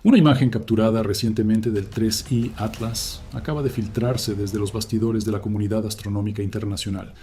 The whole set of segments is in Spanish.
Una imagen capturada recientemente del 3I Atlas acaba de filtrarse desde los bastidores de la comunidad astronómica internacional,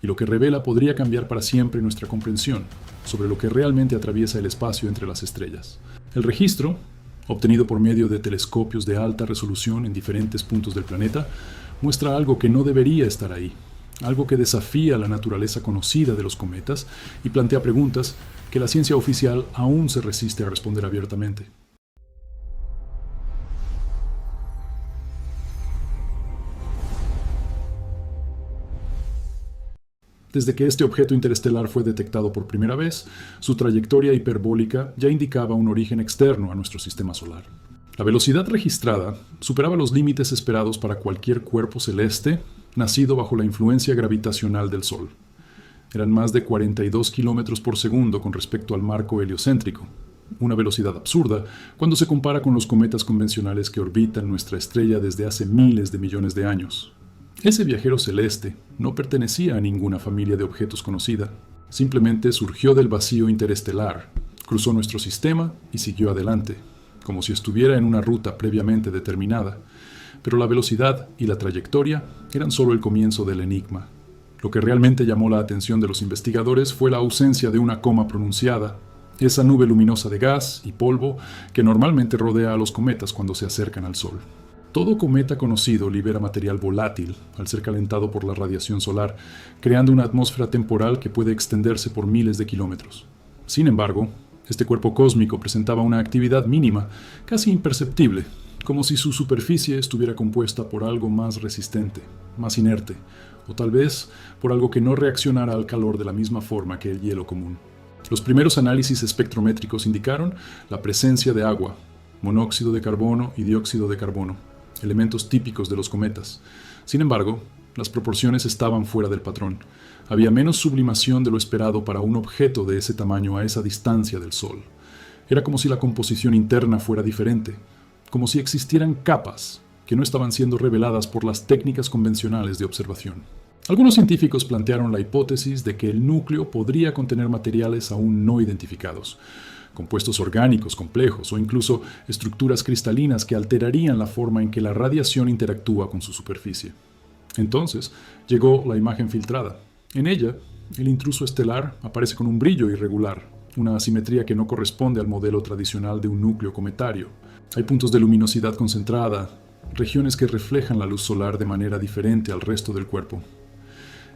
y lo que revela podría cambiar para siempre nuestra comprensión sobre lo que realmente atraviesa el espacio entre las estrellas. El registro, obtenido por medio de telescopios de alta resolución en diferentes puntos del planeta, muestra algo que no debería estar ahí, algo que desafía la naturaleza conocida de los cometas y plantea preguntas que la ciencia oficial aún se resiste a responder abiertamente. Desde que este objeto interestelar fue detectado por primera vez, su trayectoria hiperbólica ya indicaba un origen externo a nuestro sistema solar. La velocidad registrada superaba los límites esperados para cualquier cuerpo celeste nacido bajo la influencia gravitacional del Sol. Eran más de 42 kilómetros por segundo con respecto al marco heliocéntrico, una velocidad absurda cuando se compara con los cometas convencionales que orbitan nuestra estrella desde hace miles de millones de años. Ese viajero celeste no pertenecía a ninguna familia de objetos conocida. Simplemente surgió del vacío interestelar, cruzó nuestro sistema y siguió adelante, como si estuviera en una ruta previamente determinada. Pero la velocidad y la trayectoria eran solo el comienzo del enigma. Lo que realmente llamó la atención de los investigadores fue la ausencia de una coma pronunciada, esa nube luminosa de gas y polvo que normalmente rodea a los cometas cuando se acercan al Sol. Todo cometa conocido libera material volátil al ser calentado por la radiación solar, creando una atmósfera temporal que puede extenderse por miles de kilómetros. Sin embargo, este cuerpo cósmico presentaba una actividad mínima, casi imperceptible, como si su superficie estuviera compuesta por algo más resistente, más inerte, o tal vez por algo que no reaccionara al calor de la misma forma que el hielo común. Los primeros análisis espectrométricos indicaron la presencia de agua, monóxido de carbono y dióxido de carbono, elementos típicos de los cometas. Sin embargo, las proporciones estaban fuera del patrón. Había menos sublimación de lo esperado para un objeto de ese tamaño a esa distancia del Sol. Era como si la composición interna fuera diferente, como si existieran capas que no estaban siendo reveladas por las técnicas convencionales de observación. Algunos científicos plantearon la hipótesis de que el núcleo podría contener materiales aún no identificados, compuestos orgánicos complejos o incluso estructuras cristalinas que alterarían la forma en que la radiación interactúa con su superficie. Entonces, llegó la imagen filtrada. En ella, el intruso estelar aparece con un brillo irregular, una asimetría que no corresponde al modelo tradicional de un núcleo cometario. Hay puntos de luminosidad concentrada, regiones que reflejan la luz solar de manera diferente al resto del cuerpo.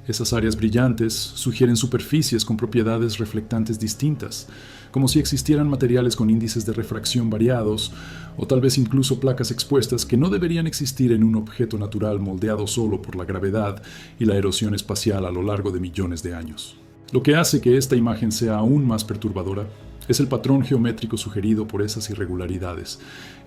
Esas áreas brillantes sugieren superficies con propiedades reflectantes distintas, como si existieran materiales con índices de refracción variados, o tal vez incluso placas expuestas que no deberían existir en un objeto natural moldeado solo por la gravedad y la erosión espacial a lo largo de millones de años. Lo que hace que esta imagen sea aún más perturbadora es el patrón geométrico sugerido por esas irregularidades.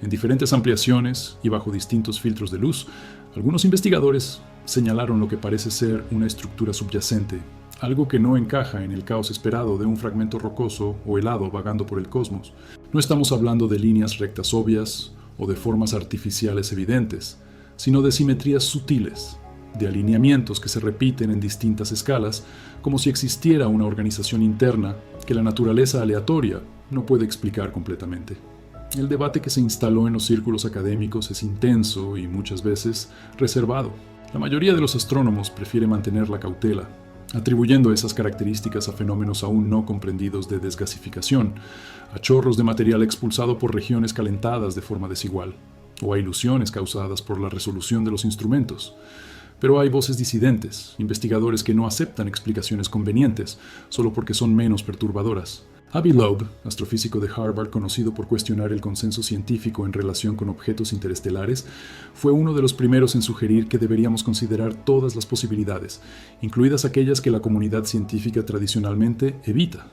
En diferentes ampliaciones y bajo distintos filtros de luz, algunos investigadores señalaron lo que parece ser una estructura subyacente, algo que no encaja en el caos esperado de un fragmento rocoso o helado vagando por el cosmos. No estamos hablando de líneas rectas obvias o de formas artificiales evidentes, sino de simetrías sutiles, de alineamientos que se repiten en distintas escalas, como si existiera una organización interna que la naturaleza aleatoria no puede explicar completamente. El debate que se instaló en los círculos académicos es intenso y muchas veces reservado. La mayoría de los astrónomos prefiere mantener la cautela, atribuyendo esas características a fenómenos aún no comprendidos de desgasificación, a chorros de material expulsado por regiones calentadas de forma desigual, o a ilusiones causadas por la resolución de los instrumentos. Pero hay voces disidentes, investigadores que no aceptan explicaciones convenientes, solo porque son menos perturbadoras. Avi Loeb, astrofísico de Harvard conocido por cuestionar el consenso científico en relación con objetos interestelares, fue uno de los primeros en sugerir que deberíamos considerar todas las posibilidades, incluidas aquellas que la comunidad científica tradicionalmente evita.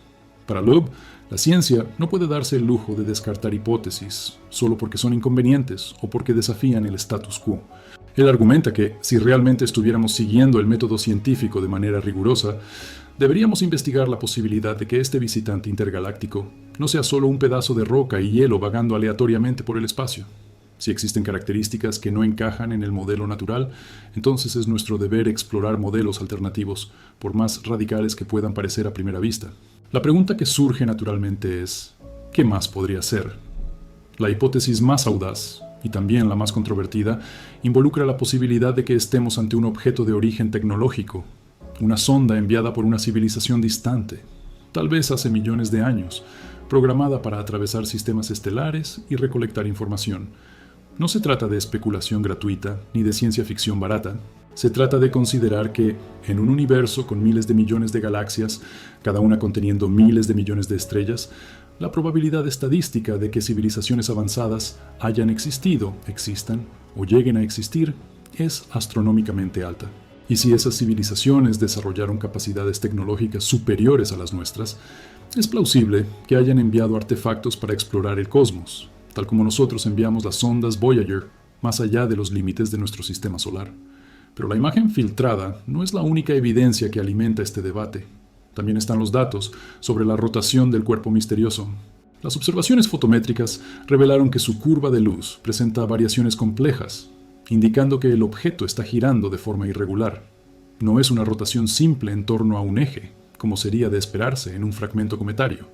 Para Loeb, la ciencia no puede darse el lujo de descartar hipótesis solo porque son inconvenientes o porque desafían el status quo. Él argumenta que, si realmente estuviéramos siguiendo el método científico de manera rigurosa, deberíamos investigar la posibilidad de que este visitante intergaláctico no sea solo un pedazo de roca y hielo vagando aleatoriamente por el espacio. Si existen características que no encajan en el modelo natural, entonces es nuestro deber explorar modelos alternativos, por más radicales que puedan parecer a primera vista. La pregunta que surge naturalmente es, ¿qué más podría ser? La hipótesis más audaz, y también la más controvertida, involucra la posibilidad de que estemos ante un objeto de origen tecnológico, una sonda enviada por una civilización distante, tal vez hace millones de años, programada para atravesar sistemas estelares y recolectar información. No se trata de especulación gratuita ni de ciencia ficción barata. Se trata de considerar que, en un universo con miles de millones de galaxias, cada una conteniendo miles de millones de estrellas, la probabilidad estadística de que civilizaciones avanzadas hayan existido, existan o lleguen a existir es astronómicamente alta. Y si esas civilizaciones desarrollaron capacidades tecnológicas superiores a las nuestras, es plausible que hayan enviado artefactos para explorar el cosmos, tal como nosotros enviamos las sondas Voyager más allá de los límites de nuestro sistema solar. Pero la imagen filtrada no es la única evidencia que alimenta este debate. También están los datos sobre la rotación del cuerpo misterioso. Las observaciones fotométricas revelaron que su curva de luz presenta variaciones complejas, indicando que el objeto está girando de forma irregular. No es una rotación simple en torno a un eje, como sería de esperarse en un fragmento cometario.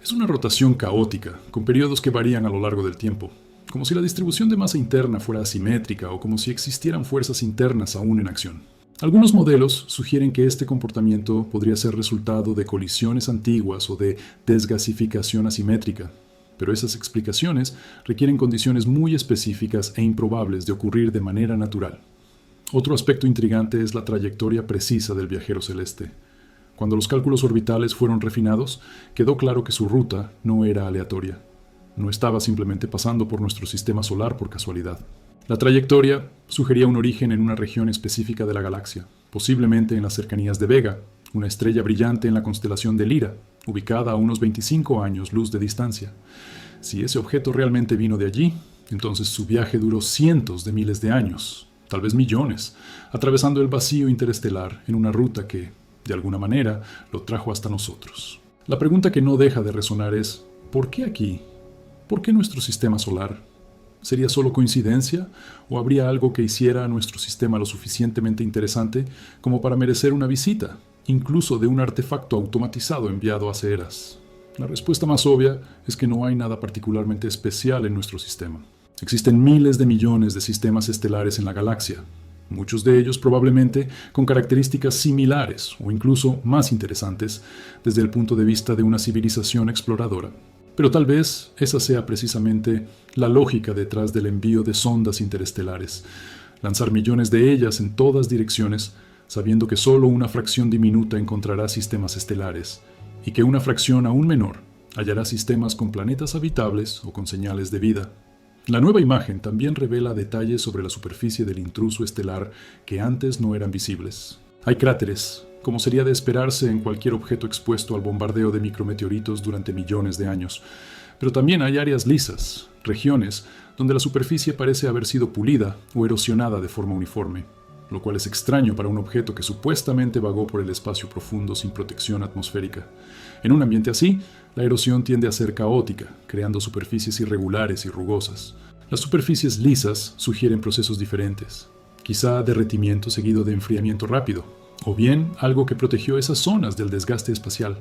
Es una rotación caótica, con periodos que varían a lo largo del tiempo, como si la distribución de masa interna fuera asimétrica o como si existieran fuerzas internas aún en acción. Algunos modelos sugieren que este comportamiento podría ser resultado de colisiones antiguas o de desgasificación asimétrica, pero esas explicaciones requieren condiciones muy específicas e improbables de ocurrir de manera natural. Otro aspecto intrigante es la trayectoria precisa del viajero celeste. Cuando los cálculos orbitales fueron refinados, quedó claro que su ruta no era aleatoria. No estaba simplemente pasando por nuestro sistema solar por casualidad. La trayectoria sugería un origen en una región específica de la galaxia, posiblemente en las cercanías de Vega, una estrella brillante en la constelación de Lira, ubicada a unos 25 años luz de distancia. Si ese objeto realmente vino de allí, entonces su viaje duró cientos de miles de años, tal vez millones, atravesando el vacío interestelar en una ruta que, de alguna manera, lo trajo hasta nosotros. La pregunta que no deja de resonar es, ¿por qué aquí? ¿Por qué nuestro sistema solar? ¿Sería solo coincidencia o habría algo que hiciera a nuestro sistema lo suficientemente interesante como para merecer una visita, incluso de un artefacto automatizado enviado hace eras? La respuesta más obvia es que no hay nada particularmente especial en nuestro sistema. Existen miles de millones de sistemas estelares en la galaxia, muchos de ellos probablemente con características similares o incluso más interesantes desde el punto de vista de una civilización exploradora. Pero tal vez esa sea precisamente la lógica detrás del envío de sondas interestelares, lanzar millones de ellas en todas direcciones, sabiendo que solo una fracción diminuta encontrará sistemas estelares, y que una fracción aún menor hallará sistemas con planetas habitables o con señales de vida. La nueva imagen también revela detalles sobre la superficie del intruso estelar que antes no eran visibles. Hay cráteres, como sería de esperarse en cualquier objeto expuesto al bombardeo de micrometeoritos durante millones de años. Pero también hay áreas lisas, regiones donde la superficie parece haber sido pulida o erosionada de forma uniforme, lo cual es extraño para un objeto que supuestamente vagó por el espacio profundo sin protección atmosférica. En un ambiente así, la erosión tiende a ser caótica, creando superficies irregulares y rugosas. Las superficies lisas sugieren procesos diferentes, quizá derretimiento seguido de enfriamiento rápido, o bien algo que protegió esas zonas del desgaste espacial.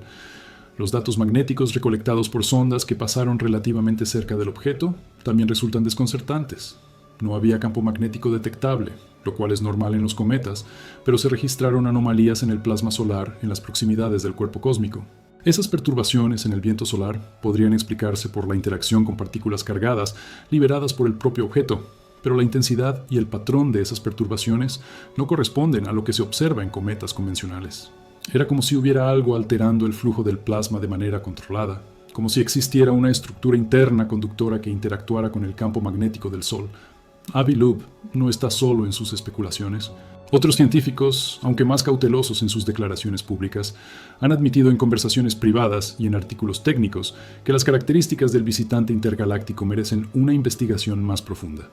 Los datos magnéticos recolectados por sondas que pasaron relativamente cerca del objeto también resultan desconcertantes. No había campo magnético detectable, lo cual es normal en los cometas, pero se registraron anomalías en el plasma solar en las proximidades del cuerpo cósmico. Esas perturbaciones en el viento solar podrían explicarse por la interacción con partículas cargadas liberadas por el propio objeto, pero la intensidad y el patrón de esas perturbaciones no corresponden a lo que se observa en cometas convencionales. Era como si hubiera algo alterando el flujo del plasma de manera controlada, como si existiera una estructura interna conductora que interactuara con el campo magnético del Sol. Avi Loeb no está solo en sus especulaciones. Otros científicos, aunque más cautelosos en sus declaraciones públicas, han admitido en conversaciones privadas y en artículos técnicos que las características del visitante intergaláctico merecen una investigación más profunda.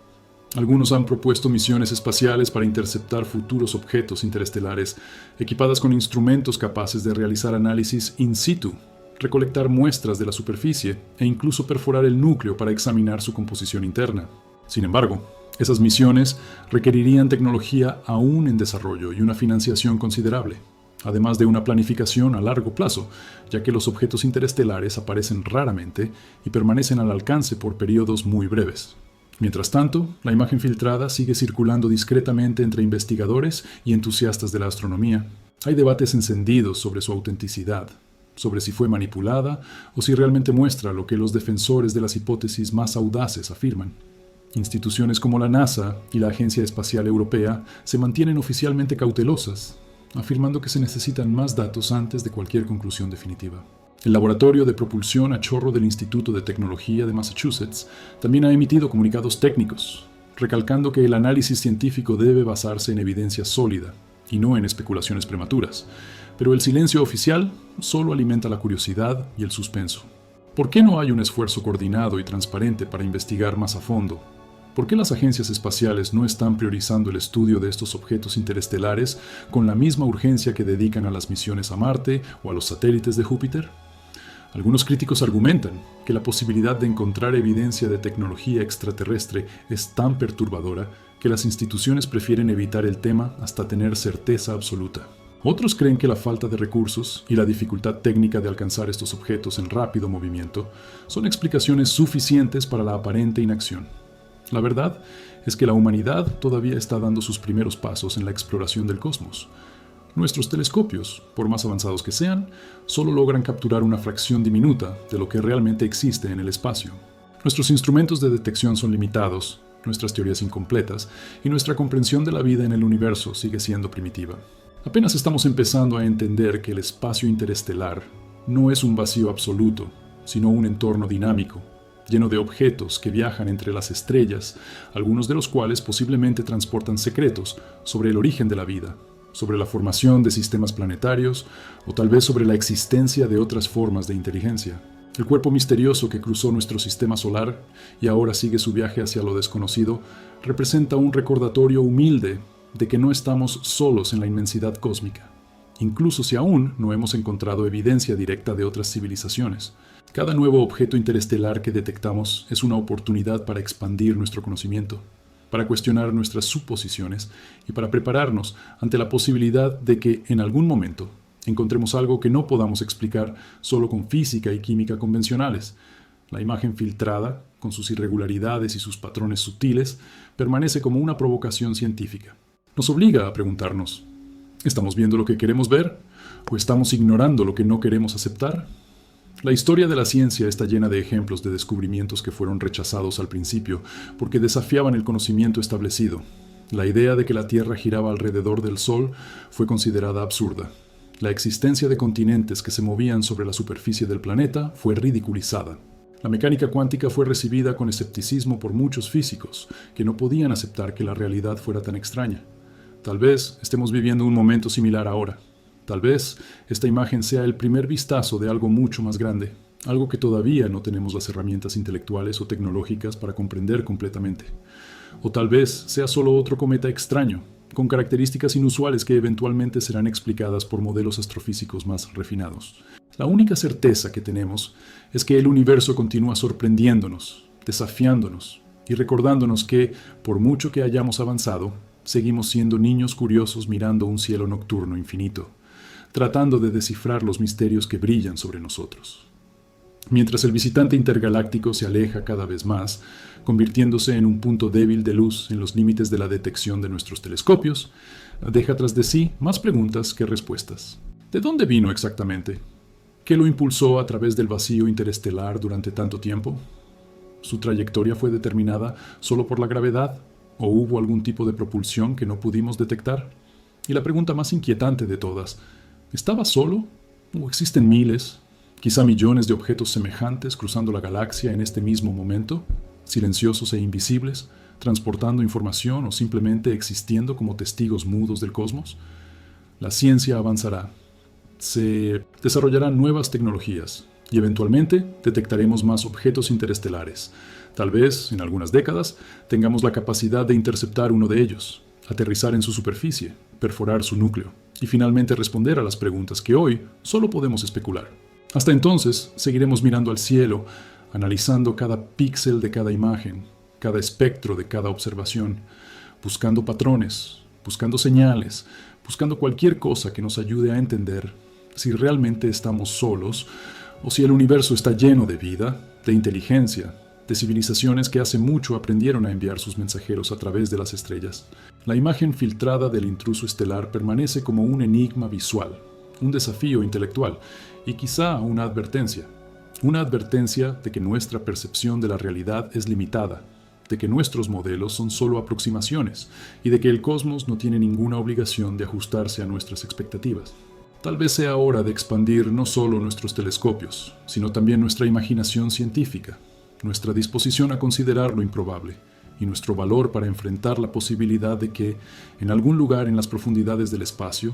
Algunos han propuesto misiones espaciales para interceptar futuros objetos interestelares, equipadas con instrumentos capaces de realizar análisis in situ, recolectar muestras de la superficie e incluso perforar el núcleo para examinar su composición interna. Sin embargo, esas misiones requerirían tecnología aún en desarrollo y una financiación considerable. además de una planificación a largo plazo, ya que los objetos interestelares aparecen raramente y permanecen al alcance por periodos muy breves. Mientras tanto, la imagen filtrada sigue circulando discretamente entre investigadores y entusiastas de la astronomía. Hay debates encendidos sobre su autenticidad, sobre si fue manipulada o si realmente muestra lo que los defensores de las hipótesis más audaces afirman. Instituciones como la NASA y la Agencia Espacial Europea se mantienen oficialmente cautelosas, afirmando que se necesitan más datos antes de cualquier conclusión definitiva. El Laboratorio de Propulsión a Chorro del Instituto de Tecnología de Massachusetts también ha emitido comunicados técnicos, recalcando que el análisis científico debe basarse en evidencia sólida y no en especulaciones prematuras, pero el silencio oficial solo alimenta la curiosidad y el suspenso. ¿Por qué no hay un esfuerzo coordinado y transparente para investigar más a fondo? ¿Por qué las agencias espaciales no están priorizando el estudio de estos objetos interestelares con la misma urgencia que dedican a las misiones a Marte o a los satélites de Júpiter? Algunos críticos argumentan que la posibilidad de encontrar evidencia de tecnología extraterrestre es tan perturbadora que las instituciones prefieren evitar el tema hasta tener certeza absoluta. Otros creen que la falta de recursos y la dificultad técnica de alcanzar estos objetos en rápido movimiento son explicaciones suficientes para la aparente inacción. La verdad es que la humanidad todavía está dando sus primeros pasos en la exploración del cosmos. Nuestros telescopios, por más avanzados que sean, solo logran capturar una fracción diminuta de lo que realmente existe en el espacio. Nuestros instrumentos de detección son limitados, nuestras teorías incompletas, y nuestra comprensión de la vida en el universo sigue siendo primitiva. Apenas estamos empezando a entender que el espacio interestelar no es un vacío absoluto, sino un entorno dinámico, lleno de objetos que viajan entre las estrellas, algunos de los cuales posiblemente transportan secretos sobre el origen de la vida, sobre la formación de sistemas planetarios o tal vez sobre la existencia de otras formas de inteligencia. El cuerpo misterioso que cruzó nuestro sistema solar y ahora sigue su viaje hacia lo desconocido representa un recordatorio humilde de que no estamos solos en la inmensidad cósmica, incluso si aún no hemos encontrado evidencia directa de otras civilizaciones. Cada nuevo objeto interestelar que detectamos es una oportunidad para expandir nuestro conocimiento, para cuestionar nuestras suposiciones y para prepararnos ante la posibilidad de que, en algún momento, encontremos algo que no podamos explicar solo con física y química convencionales. La imagen filtrada, con sus irregularidades y sus patrones sutiles, permanece como una provocación científica. Nos obliga a preguntarnos, ¿estamos viendo lo que queremos ver? ¿O estamos ignorando lo que no queremos aceptar? La historia de la ciencia está llena de ejemplos de descubrimientos que fueron rechazados al principio porque desafiaban el conocimiento establecido. La idea de que la Tierra giraba alrededor del Sol fue considerada absurda. La existencia de continentes que se movían sobre la superficie del planeta fue ridiculizada. La mecánica cuántica fue recibida con escepticismo por muchos físicos, que no podían aceptar que la realidad fuera tan extraña. Tal vez estemos viviendo un momento similar ahora. Tal vez esta imagen sea el primer vistazo de algo mucho más grande, algo que todavía no tenemos las herramientas intelectuales o tecnológicas para comprender completamente. O tal vez sea solo otro cometa extraño, con características inusuales que eventualmente serán explicadas por modelos astrofísicos más refinados. La única certeza que tenemos es que el universo continúa sorprendiéndonos, desafiándonos y recordándonos que, por mucho que hayamos avanzado, seguimos siendo niños curiosos mirando un cielo nocturno infinito, tratando de descifrar los misterios que brillan sobre nosotros. Mientras el visitante intergaláctico se aleja cada vez más, convirtiéndose en un punto débil de luz en los límites de la detección de nuestros telescopios, deja tras de sí más preguntas que respuestas. ¿De dónde vino exactamente? ¿Qué lo impulsó a través del vacío interestelar durante tanto tiempo? ¿Su trayectoria fue determinada solo por la gravedad? ¿O hubo algún tipo de propulsión que no pudimos detectar? Y la pregunta más inquietante de todas, ¿estaba solo? ¿O existen miles, quizá millones de objetos semejantes cruzando la galaxia en este mismo momento, silenciosos e invisibles, transportando información o simplemente existiendo como testigos mudos del cosmos? La ciencia avanzará, se desarrollarán nuevas tecnologías y eventualmente detectaremos más objetos interestelares. Tal vez, en algunas décadas, tengamos la capacidad de interceptar uno de ellos, aterrizar en su superficie, perforar su núcleo y finalmente responder a las preguntas que hoy solo podemos especular. Hasta entonces, seguiremos mirando al cielo, analizando cada píxel de cada imagen, cada espectro de cada observación, buscando patrones, buscando señales, buscando cualquier cosa que nos ayude a entender si realmente estamos solos o si el universo está lleno de vida, de inteligencia, de civilizaciones que hace mucho aprendieron a enviar sus mensajeros a través de las estrellas. La imagen filtrada del intruso estelar permanece como un enigma visual, un desafío intelectual y quizá una advertencia. Una advertencia de que nuestra percepción de la realidad es limitada, de que nuestros modelos son solo aproximaciones y de que el cosmos no tiene ninguna obligación de ajustarse a nuestras expectativas. Tal vez sea hora de expandir no solo nuestros telescopios, sino también nuestra imaginación científica, nuestra disposición a considerar lo improbable y nuestro valor para enfrentar la posibilidad de que, en algún lugar en las profundidades del espacio,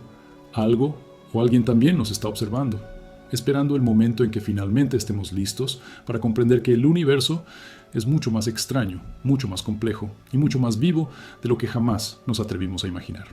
algo o alguien también nos está observando, esperando el momento en que finalmente estemos listos para comprender que el universo es mucho más extraño, mucho más complejo y mucho más vivo de lo que jamás nos atrevimos a imaginar.